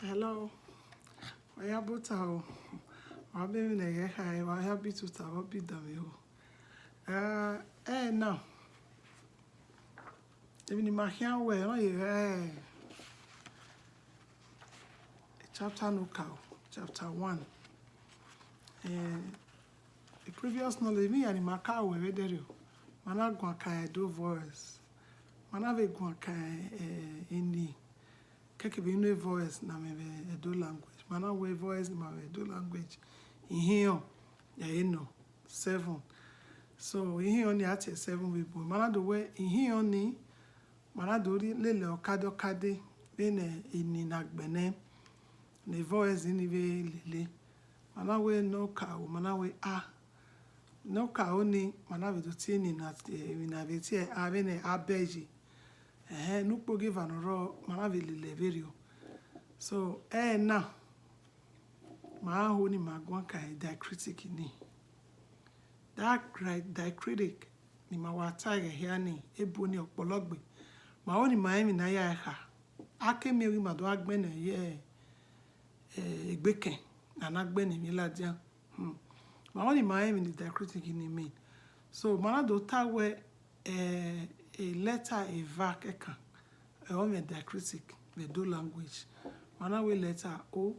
Hello. Waya buta o. Wa be mi na ye kai wa ya bi tuta wa bi da mi o. Now. Even in my hand way, no ye chapter no cow, chapter 1. The previous knowledge me and my cow we there you. Mana gwa kai do voice. Mana ve gwa kai any keke be no voice na me do language. Mana we voice na me do language. In here, you know, 7. So in here only at 7 we boy. Mana do we in here only. Mana do lele okade bene ini nagbene. Ne voice in the lele. Mana we no cow. Mana we no cow ni. Mana we do tini na veti avene abeji. Nupo give an ro. Mana we lele video. So now. Ma ho ni magwan kai diacritic ni. That diacritic ni ma wata here ni ebo ni opologbe. Ma ho ni ma emi na ya ha. Ake mi wi ma do agbe na ye egbeken na agbe ni mi ladian. Ma ho ni ma emi ni diacritic ni mean. So ma na do ta we a letter a vac ekan. O me diacritic me do language. Ma na we letter O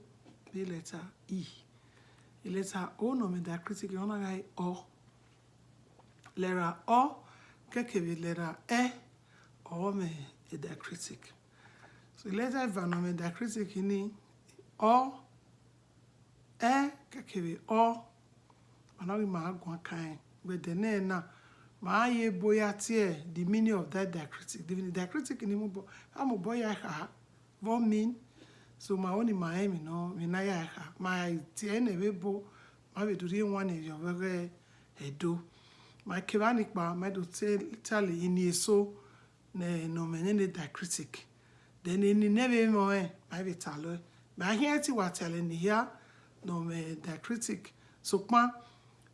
be letter E. The letter O no me diacritic you wanna write O. Letter O keke letter E or me a diacritic. So the letter V no me diacritic ni O E keke O. Ana we ma gwan kan but the name na ma ye boya tie the meaning of that diacritic. The diacritic ni mo bo am boya ha what mean. So my only Miami no minaya my tiene webo my be doing one is your very do my kiranik ba my do tell in so ne no menene diacritic then in never more my be talo my here ti what telling here no me diacritic so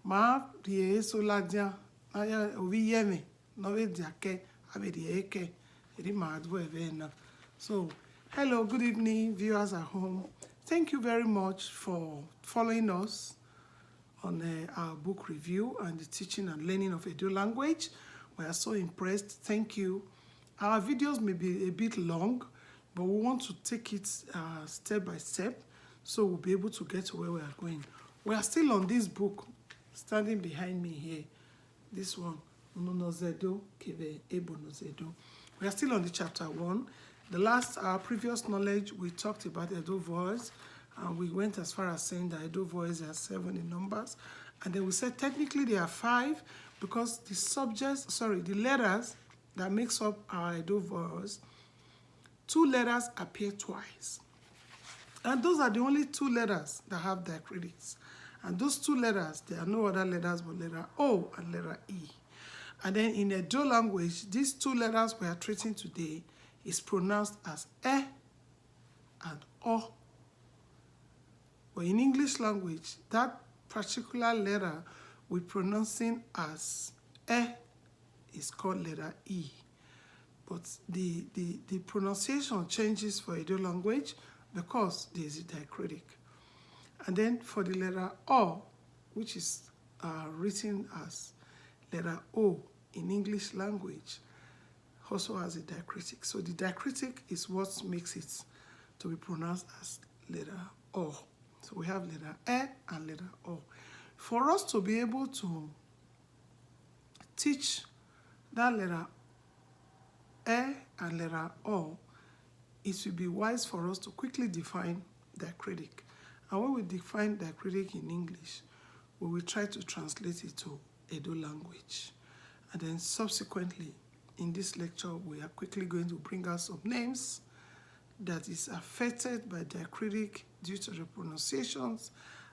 ma die so ladia aya ovi yeme no we diake abi die eke ri ma do e na so hello, good evening, viewers at home. Thank you very much for following us on our book review and the teaching and learning of Ędo language. We are so impressed. Thank you. Our videos may be a bit long, but we want to take it step by step so we'll be able to get to where we are going. We are still on this book, standing behind me here. This one, Unonozedo, Keve Ebonozedo. We are still on the chapter 1. Our previous knowledge, we talked about Ędo voice, and we went as far as saying that Ędo voice are 7 in numbers, and then we said technically there are 5 because the letters that makes up our Ędo voice, 2 letters appear twice, and those are the only 2 letters that have diacritics, and those 2 letters, there are no other letters but letter O and letter E, and then in Ędo language, these 2 letters we are treating today is pronounced as E and O. But in English language, that particular letter we're pronouncing as E is called letter E. But the pronunciation changes for Ędo language because there is a diacritic. And then for the letter O, which is written as letter O in English language, also has a diacritic. So the diacritic is what makes it to be pronounced as letter O. So we have letter E and letter O. For us to be able to teach that letter E and letter O, it would be wise for us to quickly define diacritic. And when we define diacritic in English, we will try to translate it to Ędo language. And then subsequently, in this lecture, we are quickly going to bring out some names that is affected by diacritic due to the pronunciations,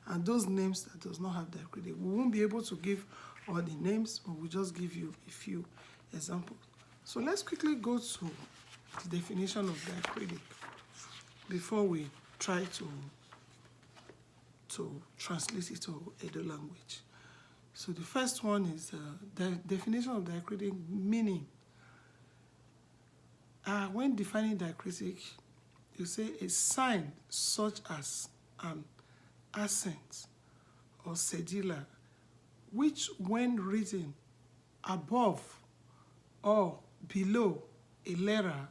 and those names that does not have diacritic. We won't be able to give all the names, but we'll just give you a few examples. So let's quickly go to the definition of diacritic before we try to translate it to Ędo language. So the first one is the definition of diacritic, meaning when defining diacritic, you say a sign such as an accent or cedilla, which when written above or below a letter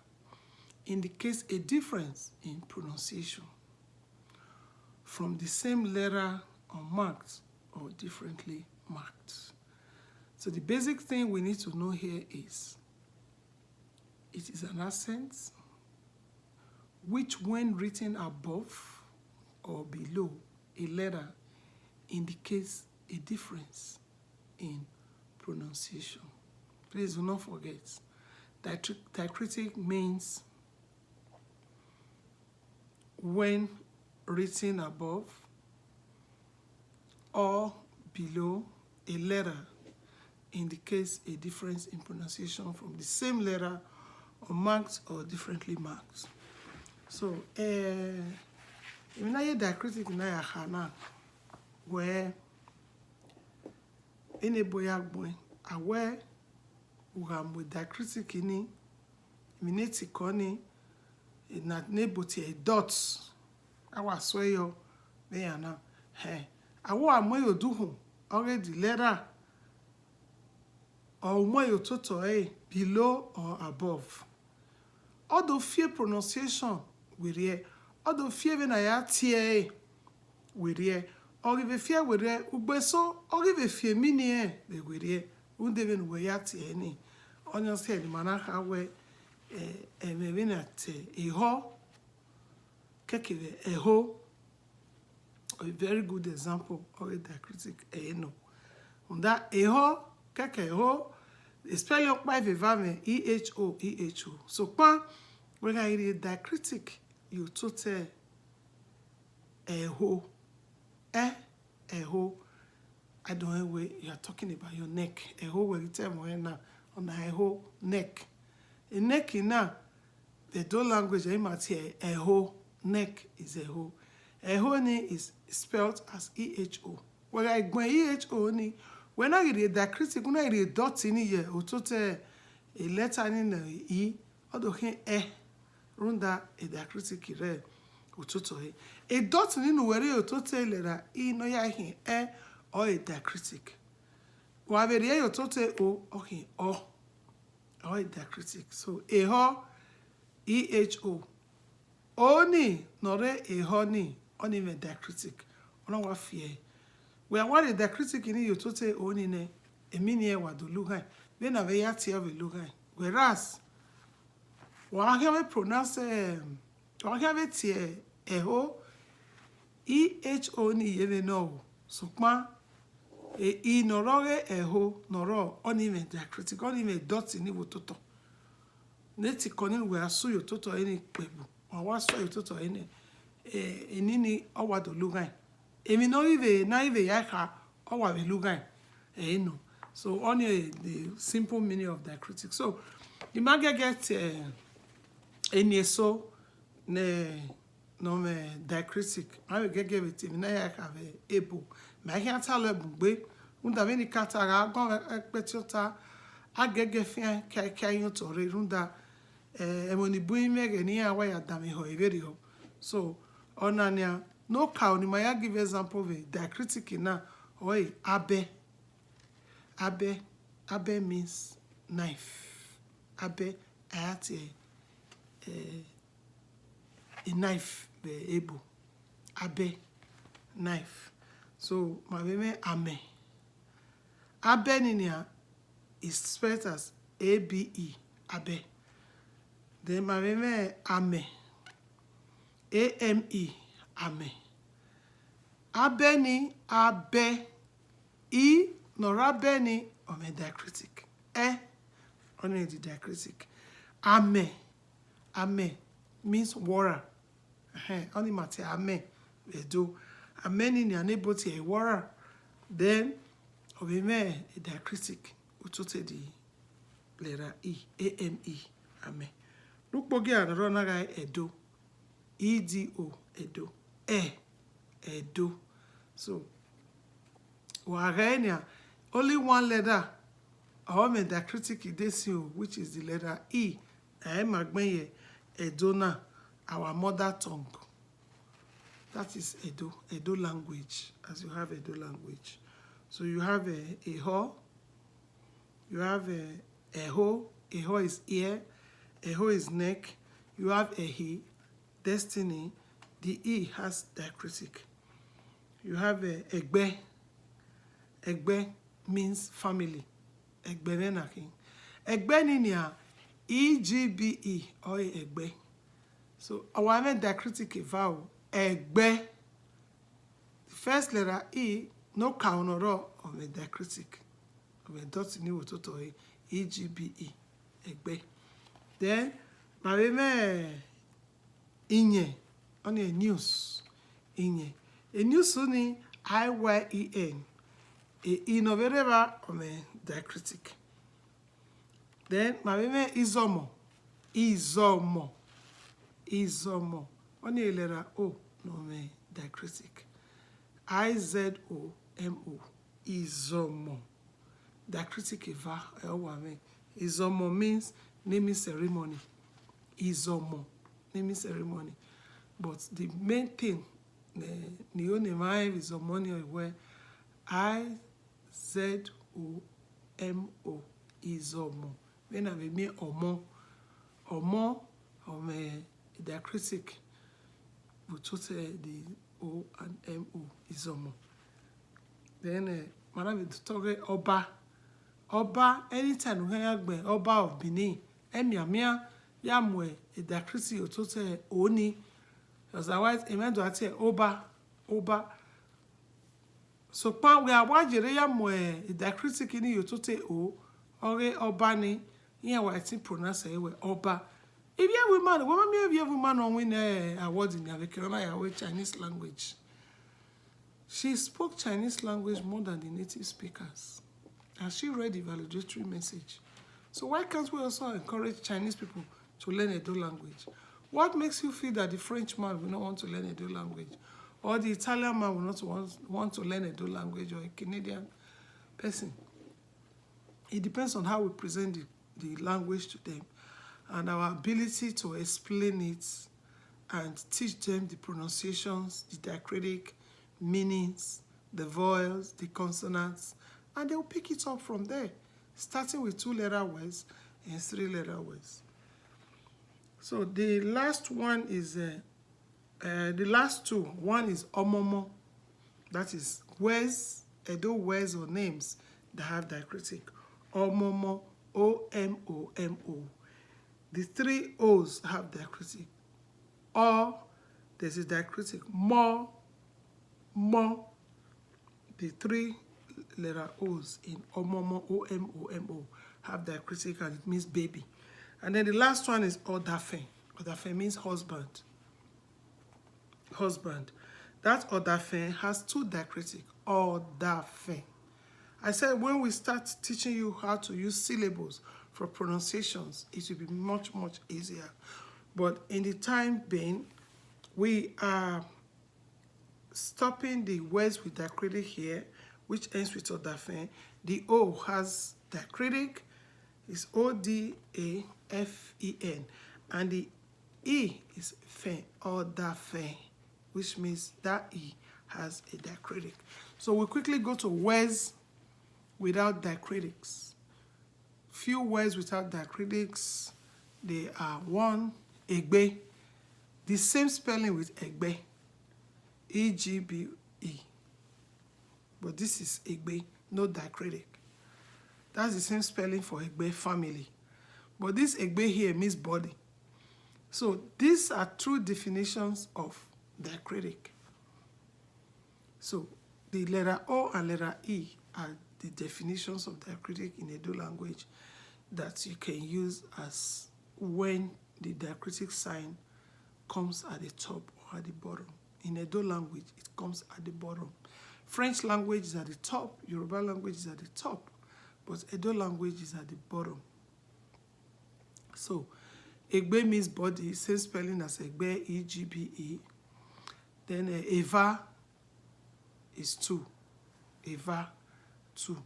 indicates a difference in pronunciation from the same letter unmarked or differently marked. So the basic thing we need to know here is it is an accent which when written above or below a letter indicates a difference in pronunciation. Please do not forget, diacritic means when written above or below a letter indicates a difference in pronunciation from the same letter or marked or differently marked. So, when I diacritic na ya where any boy aware uhamwe diacritic ni mineti koni na neboti a dots awa sweyo me na awo amoyo duhu already letter or moyo toto below or above. Although fear pronunciation with here, although fear when I tie with here, or if fear with here, ubeso, or if fear mini the with here, undevin we at any. On your said, manaka we a mevinat a ho, kekive a ho, a very good example of a diacritic a no. On that a ho, keke ho, the spelling of my vivame EHO. So, when I read diacritic, you tote a ho, a ho. I don't know where you are talking about your neck. A ho where you tell me now on a ho neck. A neck in now the Ędo language I might hear a ho neck is a ho. A ho ni is spelled as EHO. When I go EHO ni when I read diacritic, when I read dot in here, or tote a letter in the E, although here runda a diacritic re utoto a dot in where you tote letter E no ya here or a diacritic. Whatever you tote O okay or a diacritic. So a ho EHO oni nore a honey only a diacritic. On what fear. We are what a diacritic in you tote oni ne a mini wa do lugai. Then a veyati of a lugai. Whereas I have pronounce I have it here ho EHO ni even know. So ma e norore ho noro only diacritic only dot in it toto. Neti konin we are so you toto any pebu. Or what so you toto any nini or do lugai. Emi no even na even yaka or what we lugai. No. So only the simple meaning of diacritic. So the maga get any so ne no me diacritic. I will get it in I have able. My can't tell a bugbe. Unda veni catara go petota. I get fian you to runda emoni bui meg any away at dami ho video. So onania no cow ni maya give example of diacritic na oi abe. Abe means knife. Abe at a knife be able. Abe knife. So my baby ame. Abe ninia is spelled as ABE. Abe. Then my baby ame. AME. Ame. Abe ni abe. E nora ni on a diacritic. Only the diacritic. Ame. Ame means water. Only matter ame. We do. Ame ni unable to a water. Then obey a diacritic. Utote the letter E. AME. Ame. Look bogia and run guy edo. EDO. Edo. Edo. So only one letter or me diacritic idesio, which is the letter E. I am magmenye edona our mother tongue. That is Ędo language, as you have Ędo language. So you have a ho, you have a ho is ear, a ho is neck, you have a he, destiny, the e has diacritic. You have a egbe, egbe means family, egbe menaking. Egbe ninia, EGBE or egbe. So our diacritic vowel, egbe. The first letter E, no counter of a diacritic. Of a dot in the EGBE, egbe. Then, my inye, on a news, inye. A news only IYEN. A innovator on a diacritic. Then, my izomo, izomo, izomo. On a letter O, no me diacritic. IZOMO, izomo. Diacritic eva, izomo means naming ceremony. Izomo, naming ceremony. But the main thing, the only mind is izomo where IZOMO, izomo. When I mean omo, diacritic, we took the O and MO, izomo. Then, madam, we talk oba. Oba, anytime we have Oba of Benin, Emiamia, Yamwe, a diacritic, or total Oni, otherwise, a man to say Oba. So, we are watching Yamwe, a diacritic in you to say O, or Obani, here I think pronounce Oba. If you have a woman, if you have a woman on win a award in the Chinese language. She spoke Chinese language more than the native speakers. And she read the valedictory message. So why can't we also encourage Chinese people to learn Ędo language? What makes you feel that the Frenchman will not want to learn Ędo language? Or the Italian man will not want to learn Ędo language, or a Canadian person? It depends on how we present the language to them and our ability to explain it and teach them the pronunciations, the diacritic meanings, the vowels, the consonants, and they will pick it up from there, starting with 2-letter words and 3-letter words. So the last one is, the last two. One is omomo. That is words, Ędo words or names that have diacritic. Omomo, O-M-O-M-O. The 3 O's have diacritic. Or, there's a diacritic. Mo. The 3-letter O's in omomo, O-M-O-M-O, have diacritic, and it means baby. And then the last one is odafe. Odafe means husband. That odafe has 2 diacritic. Odafe. I said when we start teaching you how to use syllables for pronunciations, it will be much, much easier. But in the time being, we are stopping the words with diacritic here, which ends with odafe. The O has diacritic, is O-D-A-F-E-N, and the E is fe, odafe, which means that E has a diacritic. So we quickly go to words without diacritics. Few words without diacritics, they are 1, egbe, the same spelling with egbe, E-G-B-E. But this is egbe, no diacritic. That's the same spelling for egbe family. But this egbe here means body. So these are 2 definitions of diacritic. So the letter O and letter E are the definitions of diacritic in Ędo language that you can use as when the diacritic sign comes at the top or at the bottom. In Ędo language, it comes at the bottom. French language is at the top, Yoruba language is at the top, but Ędo language is at the bottom. So, egbe means body, same spelling as egbe, E-G-B-E. Then eva is 2. Eva, 2.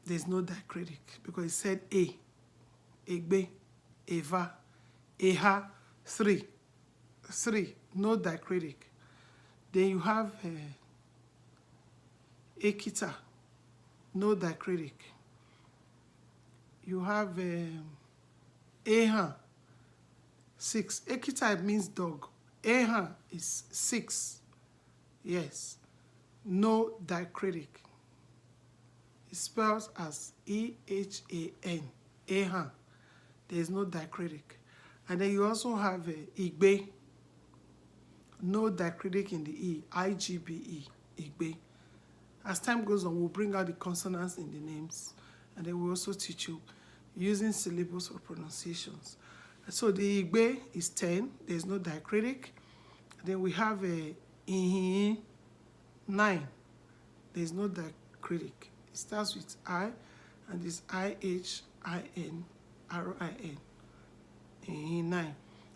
There's no diacritic because it said A. Egbe, eva, eha, 3. No diacritic. Then you have Ekita, no diacritic. You have Ehan, 6. Ekita means dog. Ehan is 6. Yes. No diacritic. It spells as E-H-A-N. Ehan. There is no diacritic. And then you also have Igbe. No diacritic in the E. I-G-B-E. Igbe. As time goes on, we'll bring out the consonants in the names. And then we'll also teach you using syllables for pronunciations. So the Igbe is 10. There's no diacritic. Then we have a Ihin, 9. There's no diacritic. It starts with I, and it's I-H-I-N-R-I-N. Ihin, 9.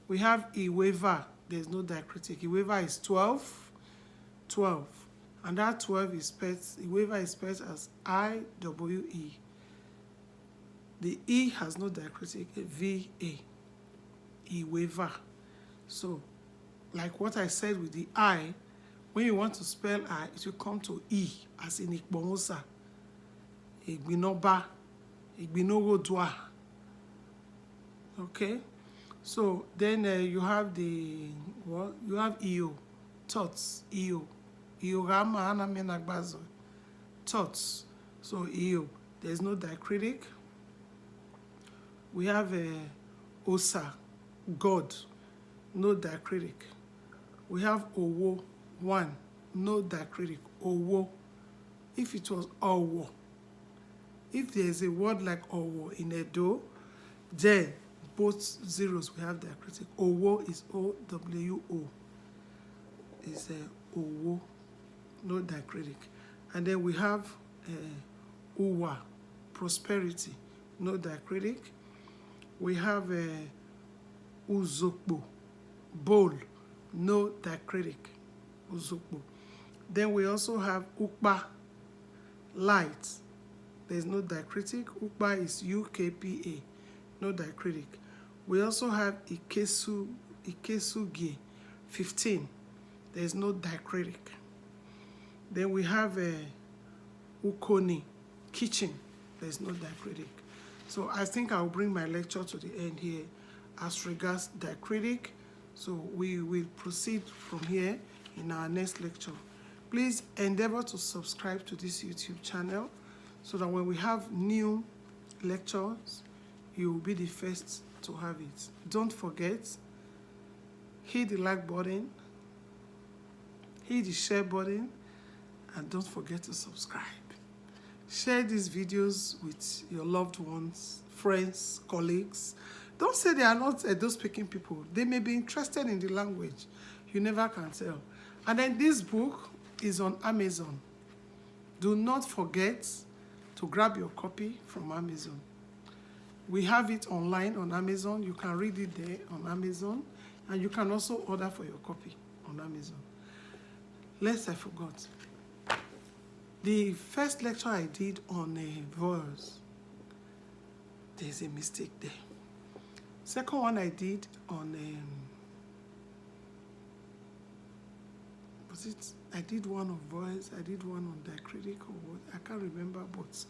We have Iweva. There's no diacritic. Iweva is 12. And that 12 is spelled, Iweva is spelled as I-W-E. The E has no diacritic, V-A. Iweva. So, like what I said with the I, when you want to spell I, it will come to E, as in Ikbomosa, Igbinoba, Igbinogodwa. Okay? So, then you have the, what? You have EO, thoughts, EO. Iorama Anamenagbazo, thoughts. So, EO. There's no diacritic. We have Osa, God, no diacritic. We have Owo, 1, no diacritic. Owo. If it was Owo, if there is a word like Owo in Edo, then both zeros we have diacritic. Owo is O-W-O. It's Owo, no diacritic. And then we have Uwa, prosperity, no diacritic. We have Uzokbo, bowl, no diacritic. Uzokbo. Then we also have Ukpa, light. There's no diacritic. Ukpa is U-K-P-A, no diacritic. We also have Ikesugi, 15. There's no diacritic. Then we have Ukoni, kitchen. There's no diacritic. So I think I'll bring my lecture to the end here as regards diacritic. So we will proceed from here in our next lecture. Please endeavor to subscribe to this YouTube channel so that when we have new lectures, you will be the first to have it. Don't forget, hit the like button, hit the share button, and don't forget to subscribe. Share these videos with your loved ones, friends, colleagues. Don't say they are not those speaking people. They may be interested in the language. You never can tell. And then this book is on Amazon. Do not forget to grab your copy from Amazon. We have it online on Amazon. You can read it there on Amazon. And you can also order for your copy on Amazon. Lest I forgot. The first lecture I did on vowels, there's a mistake there. Second one I did on, was it, I did one on vowels, I did one on diacritic or what, I can't remember, but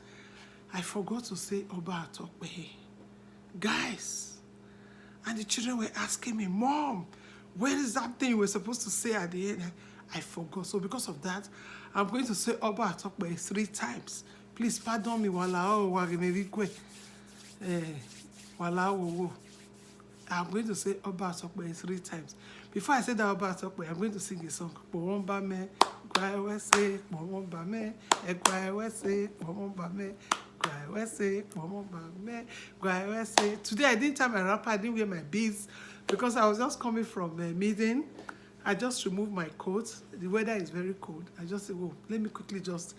I forgot to say Oba Atokbe. Guys, and the children were asking me, Mom, where is that thing we're supposed to say at the end? I forgot. So because of that, I'm going to say Oba Atokbe 3 times. Please pardon me. I'm going to say Oba Atokbe 3 times. Before I say that Oba Atokbe, I'm going to sing a song. Today I didn't have my wrapper, I didn't wear my beads because I was just coming from a meeting. I just removed my coat. The weather is very cold. I just said, oh, let me quickly just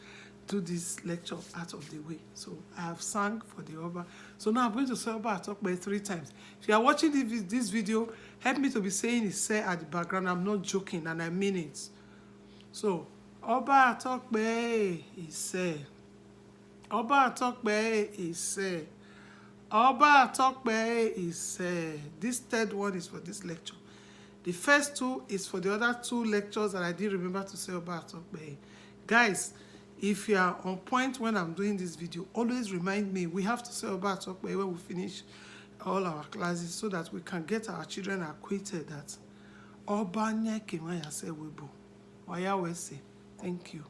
do this lecture out of the way. So I have sang for the Oba. So now I'm going to say Oba Atokbe 3 times. If you are watching this video, help me to be saying it say at the background. I'm not joking and I mean it. So Oba Atokbe is say. Oba Atokbe is say. Oba Atokpe is, this third one is for this lecture. The first two is for the other two lectures that I did remember to say Oba Atokpe. Guys, if you are on point when I'm doing this video, always remind me, we have to say Oba Atokpe when we finish all our classes so that we can get our children acquainted that Oba Nyeke Maya se Webo. Waya Wese. Thank you.